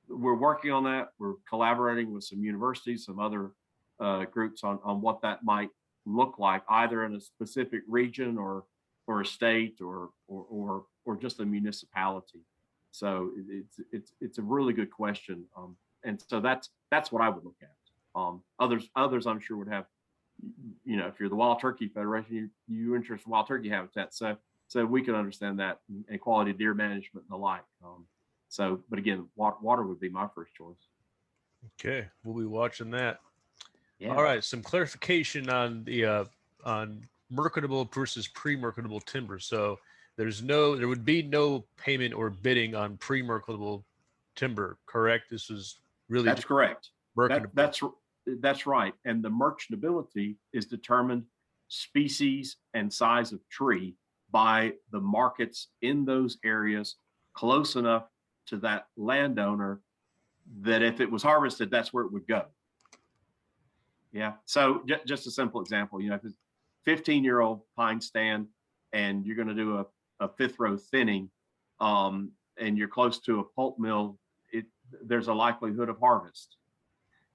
We're working on that. We're collaborating with some universities, some other groups on what that might look like, either in a specific region or a state or just a municipality. So it's a really good question, and so that's what I would look at. Others I'm sure would have, if you're the Wild Turkey Federation, you're interested in wild turkey habitat, so we can understand that, and quality deer management and the like. But again, water would be my first choice. Okay, we'll be watching that. Yeah, All right, some clarification on the on marketable versus pre-marketable timber. So there would be no payment or bidding on pre-marketable timber, correct? This is really that's just correct. That marketable. that's right. And the merchantability is determined species and size of tree by the markets in those areas close enough to that landowner that if it was harvested, that's where it would go. Yeah. So just a simple example, if it's 15-year-old pine stand and you're going to do a fifth row thinning, and you're close to a pulp mill, there's a likelihood of harvest.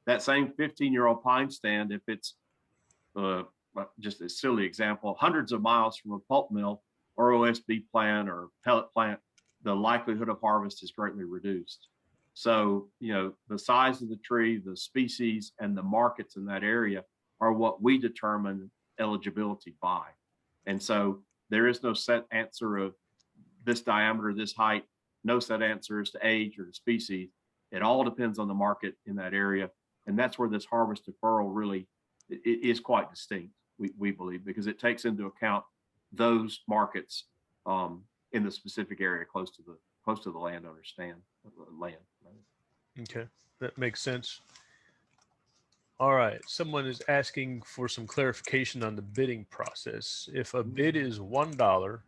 That same 15-year-old pine stand, if it's just a silly example, hundreds of miles from a pulp mill or OSB plant or pellet plant, the likelihood of harvest is greatly reduced. So, the size of the tree, the species, and the markets in that area are what we determine eligibility by. And so there is no set answer of this diameter, this height, no set answer as to age or to species. It all depends on the market in that area. And that's where this harvest deferral really is quite distinct, we believe, because it takes into account those markets in the specific area close to the landowner land. Okay, that makes sense. All right, someone is asking for some clarification on the bidding process. If a bid is $1,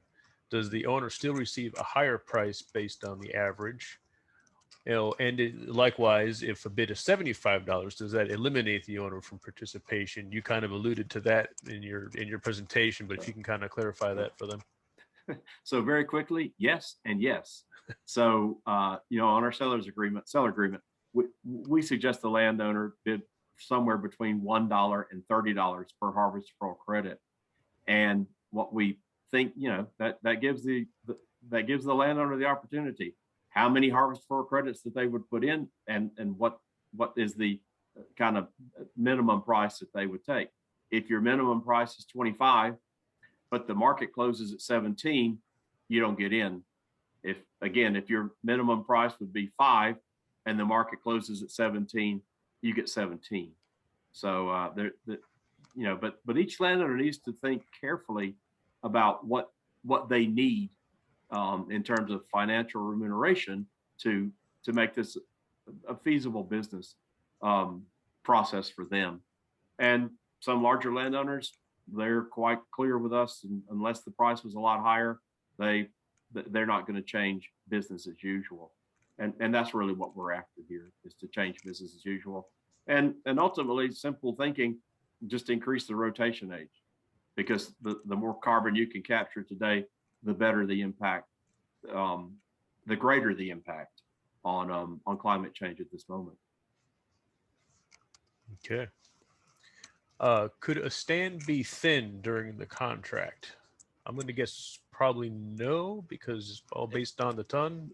does the owner still receive a higher price based on the average? Likewise, if a bid is $75, does that eliminate the owner from participation? You kind of alluded to that in your presentation, but if you can kind of clarify that for them. So very quickly, yes and yes. So on our seller agreement, we suggest the landowner bid somewhere between $1 and $30 per harvest deferral credit. And what we think, that gives the landowner the opportunity. How many harvest deferral credits that they would put in, and what is the kind of minimum price that they would take. If your minimum price is 25, but the market closes at 17, you don't get in. If your minimum price would be 5 and the market closes at 17, you get 17. So but each landowner needs to think carefully about what they need in terms of financial remuneration to make this a feasible business process for them. And some larger landowners, they're quite clear with us, and unless the price was a lot higher, they're not going to change business as usual. And that's really what we're after here, is to change business as usual. And ultimately, simple thinking, just increase the rotation age, because the more carbon you can capture today, the better the impact, the greater the impact on climate change at this moment. Okay. Could a stand be thinned during the contract? I'm going to guess probably no, because it's all based on the ton.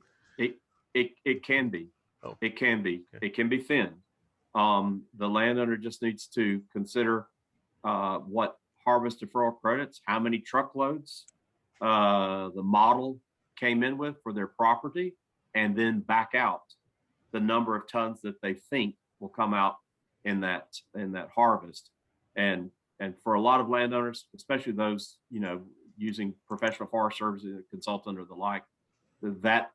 It can be. Oh. It can be. Okay. It can be thinned. The landowner just needs to consider what harvest deferral credits, how many truckloads the model came in with for their property, and then back out the number of tons that they think will come out in that harvest. And for a lot of landowners, especially those using professional forest services, a consultant or the like, that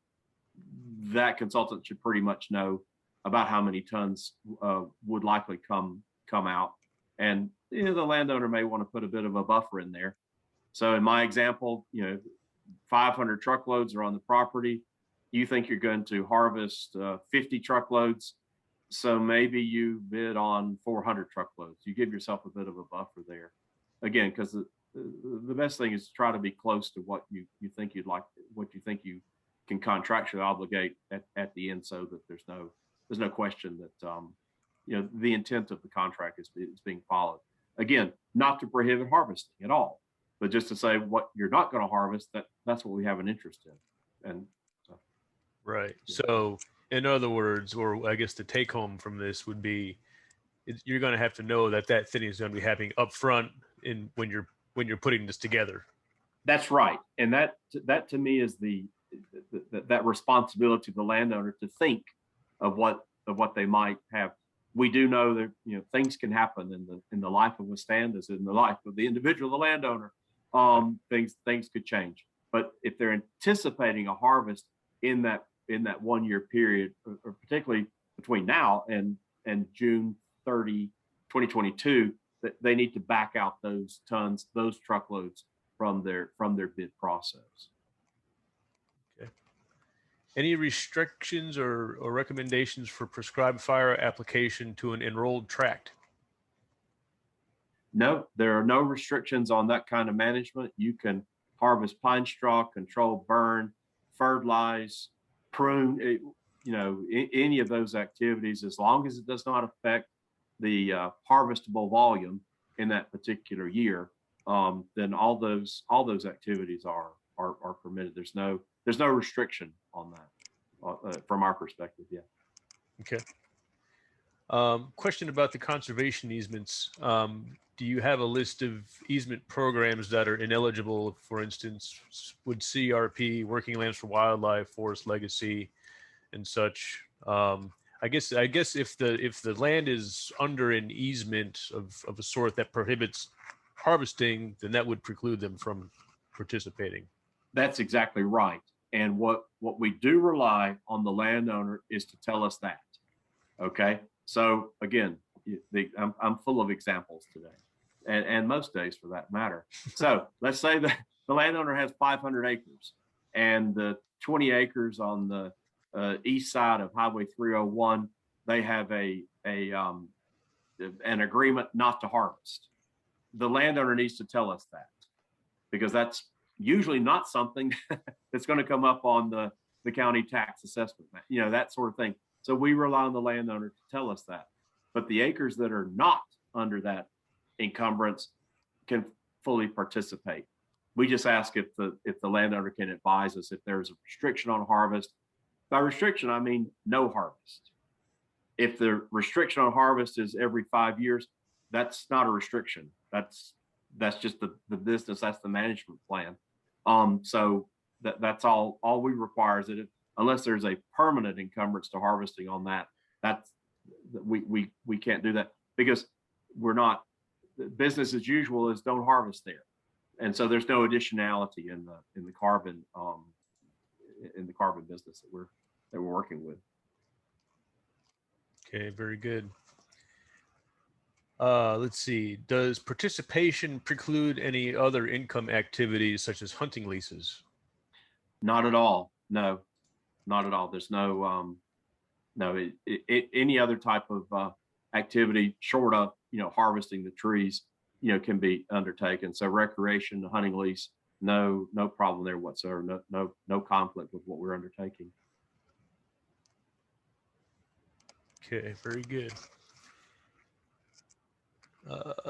consultant should pretty much know about how many tons would likely come out. And the landowner may want to put a bit of a buffer in there. So in my example, 500 truckloads are on the property. You think you're going to harvest 50 truckloads. So maybe you bid on 400 truckloads. You give yourself a bit of a buffer there. Again, because the best thing is to try to be close to what you think you'd like, what you think you can contractually obligate at the end, so that there's no question that the intent of the contract is being followed. Again, not to prohibit harvesting at all, but just to say what you're not going to harvest, that's what we have an interest in. And so, right. Yeah. So in other words, or I guess the take home from this would be, you're going to have to know that thinning is going to be happening up front when you're putting this together. That's right. And that to me is that responsibility of the landowner to think of what they might have we do know that, things can happen in the life of a stand as in the life of the individual, the landowner. Things could change. But if they're anticipating a harvest in that 1 year period, or particularly between now and June 30, 2022, that they need to back out those tons, those truckloads from their bid process. Okay. Any restrictions or recommendations for prescribed fire application to an enrolled tract? No, there are no restrictions on that kind of management. You can harvest pine straw, control burn, fertilize, prune, any of those activities, as long as it does not affect the harvestable volume in that particular year. Then all those activities are permitted. There's no restriction on that from our perspective. Yeah. Okay. Question about the conservation easements. Do you have a list of easement programs that are ineligible? For instance, would CRP, Working Lands for Wildlife, Forest Legacy, and such? I guess if the land is under an easement of a sort that prohibits harvesting, then that would preclude them from participating. That's exactly right. And what we do rely on the landowner is to tell us that. Okay. So again, I'm full of examples today, and most days for that matter. So let's say that the landowner has 500 acres, and the 20 acres on the east side of Highway 301, they have an agreement not to harvest. The landowner needs to tell us that, because that's usually not something that's going to come up on the county tax assessment, that sort of thing. So we rely on the landowner to tell us that. But the acres that are not under that encumbrance can fully participate. We just ask if the landowner can advise us if there's a restriction on harvest. By restriction, I mean no harvest. If the restriction on harvest is every 5 years, that's not a restriction. That's just the business. That's the management plan. So that's all we require is that unless there's a permanent encumbrance to harvesting on that, we can't do that, because we're not, business as usual is don't harvest there. And so there's no additionality in the carbon business that we're working with. Okay, very good. Let's see. Does participation preclude any other income activities such as hunting leases? Not at all. No, not at all. There's no any other type of activity short of harvesting the trees can be undertaken. So recreation, the hunting lease, no problem there whatsoever. No conflict with what we're undertaking. Okay, very good.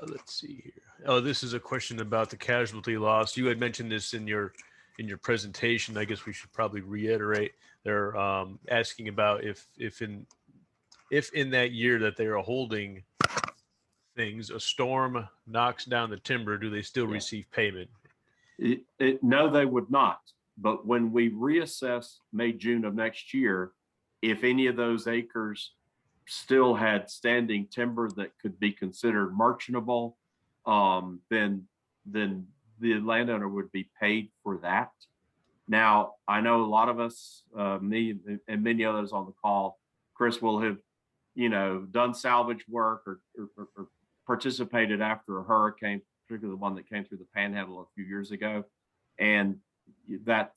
Let's see here. Oh, this is a question about the casualty loss. You had mentioned this in your presentation. I guess we should probably reiterate. They're asking about if in that year that they are holding things, a storm knocks down the timber, do they still receive payment? No, they would not. But when we reassess May, June of next year, if any of those acres still had standing timber that could be considered merchantable, then the landowner would be paid for that. Now, I know a lot of us, me and many others on the call, Chris, will have, done salvage work or participated after a hurricane, particularly the one that came through the Panhandle a few years ago, and that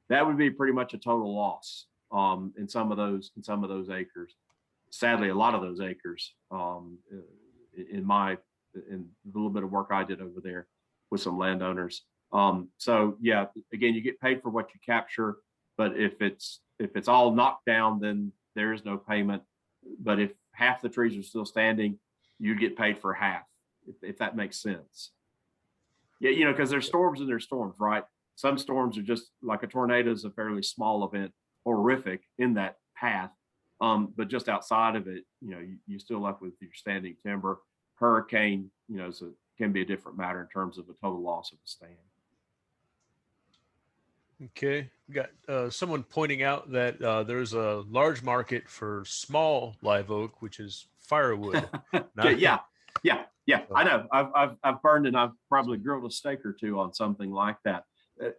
would be pretty much a total loss in some of those acres. Sadly, a lot of those acres, in the little bit of work I did over there with some landowners. So yeah, again, you get paid for what you capture, but if it's all knocked down, then there is no payment. But if half the trees are still standing, you get paid for half, if that makes sense. Yeah, because there's storms and there's storms, right? Some storms are just like a tornado is a fairly small event, horrific in that path. But just outside of it, you still left with your standing timber. Hurricane, can be a different matter in terms of a total loss of the stand. Okay. We got someone pointing out that there's a large market for small live oak, which is firewood. Okay, Not, yeah. oh, I know. I've burned and I've probably grilled a steak or two on something like that.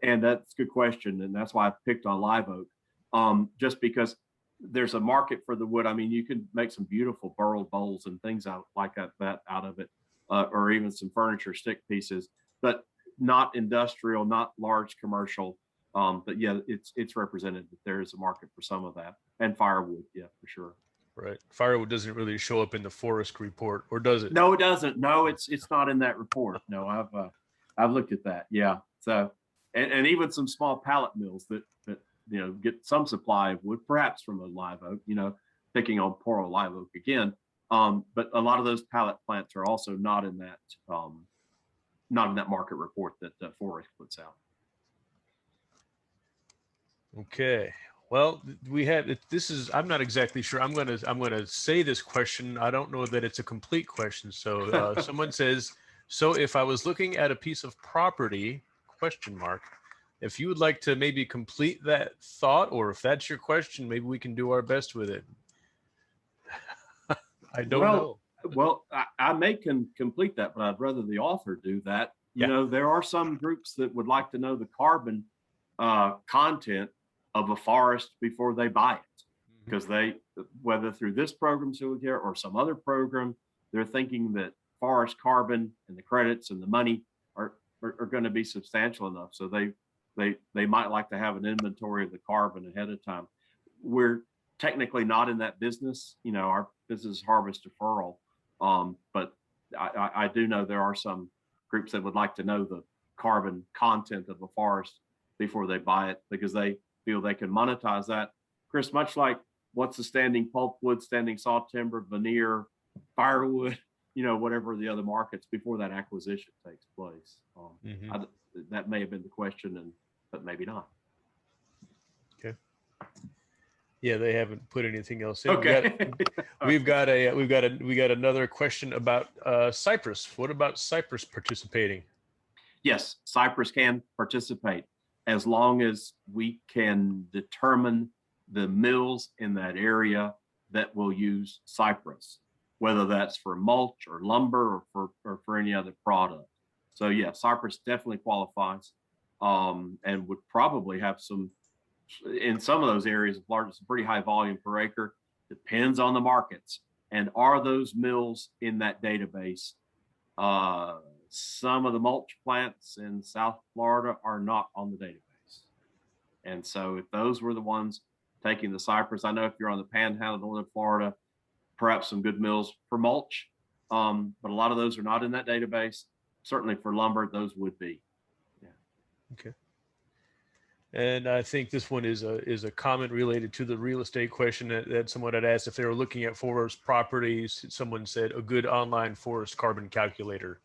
And that's a good question. And that's why I picked on live oak. Just because there's a market for the wood. I mean, you can make some beautiful burled bowls and things out like that out of it, or even some furniture stick pieces, but not industrial, not large commercial. But yeah, it's represented that there is a market for some of that, and firewood, yeah, for sure. right. Firewood doesn't really show up in the forest report, or does it? No, it doesn't. No, it's not in that report. No, I've looked at that. Yeah. So, and even some small pallet mills that get some supply of wood, perhaps from a live oak. Picking on poor old live oak again. But a lot of those pallet plants are also not in that market report that Forest puts out. Okay. Well, we had this is I'm not exactly sure. I'm gonna say this question. I don't know that it's a complete question. So someone says, so if I was looking at a piece of property, question mark, if you would like to maybe complete that thought, or if that's your question, maybe we can do our best with it. I don't Well, know. I may can complete that, but I'd rather the author do that. Yeah. There are some groups that would like to know the carbon content of a forest before they buy it, because whether through this program, SilviaTerra, or some other program, they're thinking that forest carbon and the credits and the money are going to be substantial enough. So they might like to have an inventory of the carbon ahead of time. We're technically not in that business. Our business is harvest deferral. But I do know there are some groups that would like to know the carbon content of a forest before they buy it, because they feel they can monetize that. Chris, much like what's the standing pulpwood, standing saw timber, veneer, firewood, whatever the other markets before that acquisition takes place. That may have been the question, but maybe not. Okay. Yeah, they haven't put anything else in. Okay. We got another question about Cypress. What about Cypress participating? Yes, Cypress can participate as long as we can determine the mills in that area that will use Cypress, whether that's for mulch or lumber or for any other product. So yeah, Cypress definitely qualifies, and would probably have in some of those areas of large, some pretty high volume per acre. Depends on the markets. And are those mills in that database? Some of the mulch plants in South Florida are not on the database. And so if those were the ones taking the Cypress, I know if you're on the panhandle of northern Florida, perhaps some good mills for mulch. But a lot of those are not in that database. Certainly for lumber, those would be. Yeah. Okay. And I think this one is a comment related to the real estate question that someone had asked if they were looking at forest properties. Someone said a good online forest carbon calculator.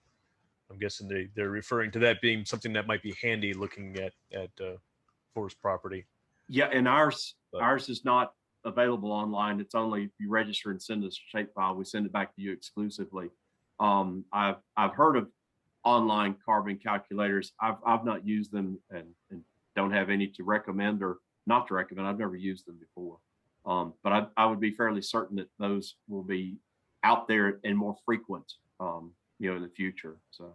I'm guessing they're referring to that being something that might be handy looking at forest property. Yeah, and ours is not available online. It's only if you register and send us a shapefile, we send it back to you exclusively. I've heard of online carbon calculators. I've not used them and don't have any to recommend or not to recommend. I've never used them before. But I would be fairly certain that those will be out there and more frequent, in the future. So,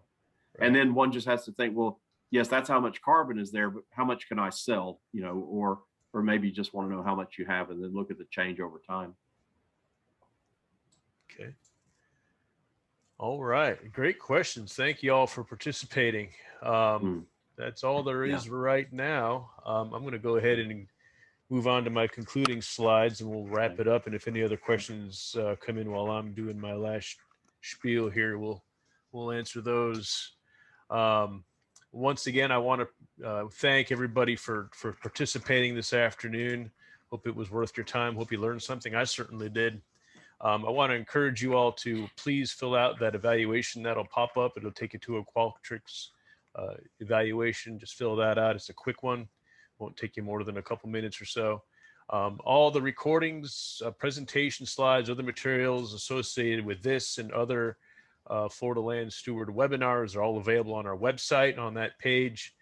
right. And then one just has to think, well, yes, that's how much carbon is there, but how much can I sell, or maybe you just want to know how much you have and then look at the change over time. Okay. All right. Great questions. Thank you all for participating. That's all there is right now. I'm going to go ahead and move on to my concluding slides, and we'll wrap it up. And if any other questions come in while I'm doing my last spiel here, we'll answer those. Once again, I want to thank everybody for participating this afternoon. Hope it was worth your time. Hope you learned something. I certainly did. I want to encourage you all to please fill out that evaluation that'll pop up. It'll take you to a Qualtrics evaluation. Just fill that out. It's a quick one. Won't take you more than a couple minutes or so. All the recordings, presentation slides, other materials associated with this and other Florida Land Steward webinars are all available on our website on that page.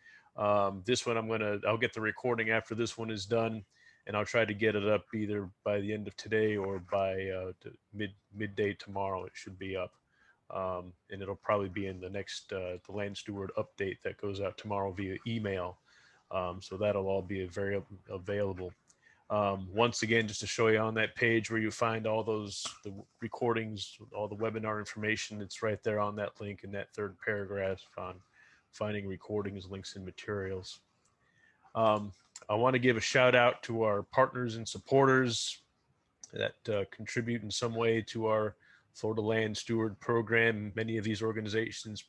This one I'll get the recording after this one is done, and I'll try to get it up either by the end of today or by midday tomorrow. It should be up. And it'll probably be in the next the Land Steward update that goes out tomorrow via email. So that'll all be very available. Once again, just to show you on that page where you find all the recordings, all the webinar information, it's right there on that link in that third paragraph on finding recordings, links, and materials. I want to give a shout out to our partners and supporters that contribute in some way to our Florida Land Steward program. Many of these organizations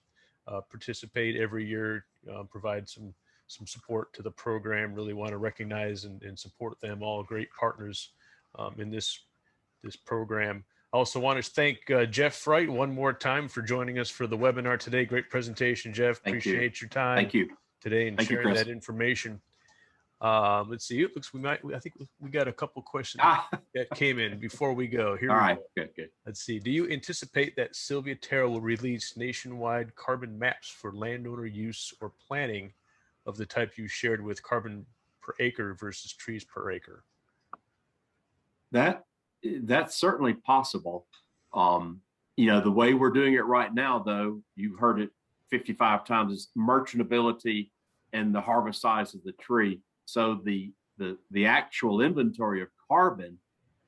participate every year, provide some support to the program. Really want to recognize and support them, all great partners in this program. I also want to thank Jeff Fright one more time for joining us for the webinar today. Great presentation, Jeff. Appreciate your time today and sharing that information. Let's see. It looks I think we got a couple questions that came in before we go. Here we go. Good. Let's see. Do you anticipate that SilviaTerra will release nationwide carbon maps for landowner use or planning of the type you shared with carbon per acre versus trees per acre? That's certainly possible. The way we're doing it right now, though, you've heard it 55 times, is merchantability and the harvest size of the tree. So the actual inventory of carbon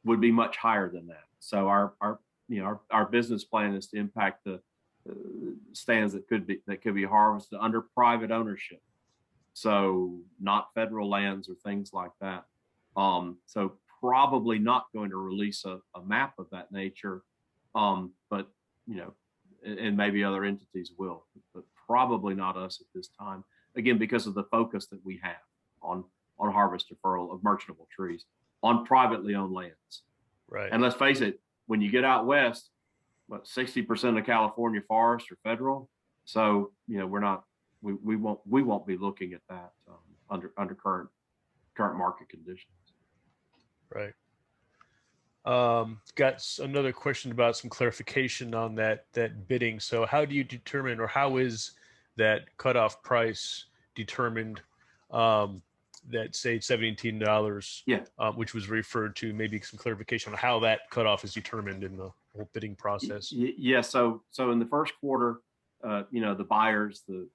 would be much higher than that. So our business plan is to impact the stands that could be harvested under private ownership. So not federal lands or things like that. So probably not going to release a map of that nature, but and maybe other entities will, but probably not us at this time. Again, because of the focus that we have on harvest deferral of merchantable trees on privately owned lands. Right. And let's face it, when you get out west, 60% of California forests are federal. So we're not. We won't be looking at that under current market conditions. Right. Got another question about some clarification on that bidding. So how do you determine, or how is that cutoff price determined? That say $17, which was referred to. Maybe some clarification on how that cutoff is determined in the whole bidding process. Yeah. So in the first quarter, the buyers, the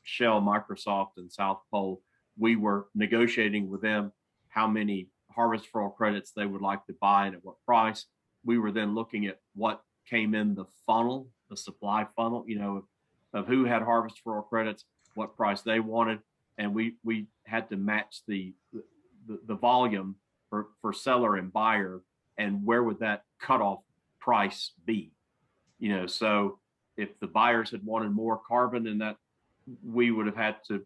Shell, Microsoft, and South Pole, we were negotiating with them how many harvest deferral credits they would like to buy and at what price. We were then looking at what came in the funnel, the supply funnel, of who had harvest deferral credits, what price they wanted, and we had to match the volume for seller and buyer, and where would that cutoff price be? So if the buyers had wanted more carbon, and that we would have had to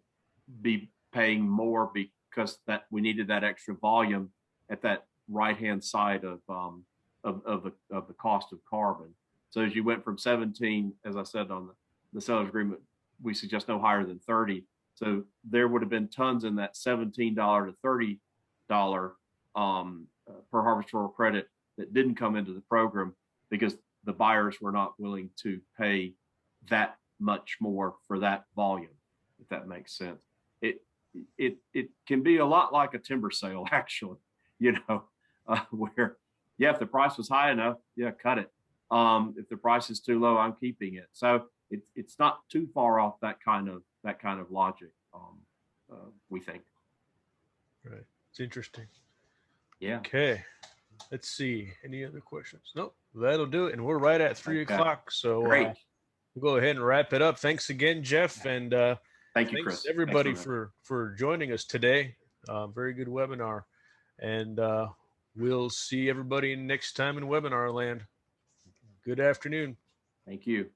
be paying more because that we needed that extra volume at that right hand side of the cost of carbon. So as you went from 17, as I said on the seller's agreement, we suggest no higher than 30. So there would have been tons in that $17 to $30 per harvest deferral credit that didn't come into the program because the buyers were not willing to pay that much more for that volume, if that makes sense. It can be a lot like a timber sale, actually, where, if the price was high enough, cut it. If the price is too low, I'm keeping it. So it's not too far off that kind of logic, we think. Right. It's interesting. Yeah. Okay. Let's see. Any other questions? Nope. That'll do it. And we're right at 3 o'clock. So we'll go ahead and wrap it up. Thanks again, Jeff. And thanks, Chris. Everybody for joining us today. Very good webinar. And we'll see everybody next time in webinar land. Good afternoon. Thank you.